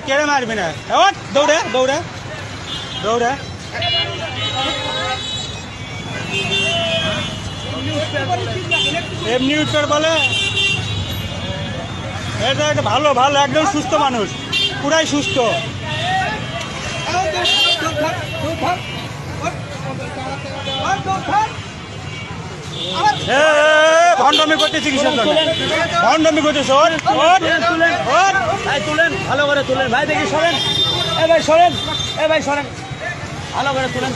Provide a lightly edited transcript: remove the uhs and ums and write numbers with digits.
কেড়ে মারবি না, দৌড়ে দৌড়ে দৌড়ে। এমনি উত্তর বলে এটা একটা ভালো ভালো একদম সুস্থ মানুষ, পুরাই সুস্থ। ভণ্ডামি করতেছি কিসের জন্য? ভণ্ডামি করতেছ? তুলেন ভালো করে তুলেন ভাই, দেখি সরেন, এ ভাই সরেন, এ ভাই সরেন, ভালো করে তুলেন।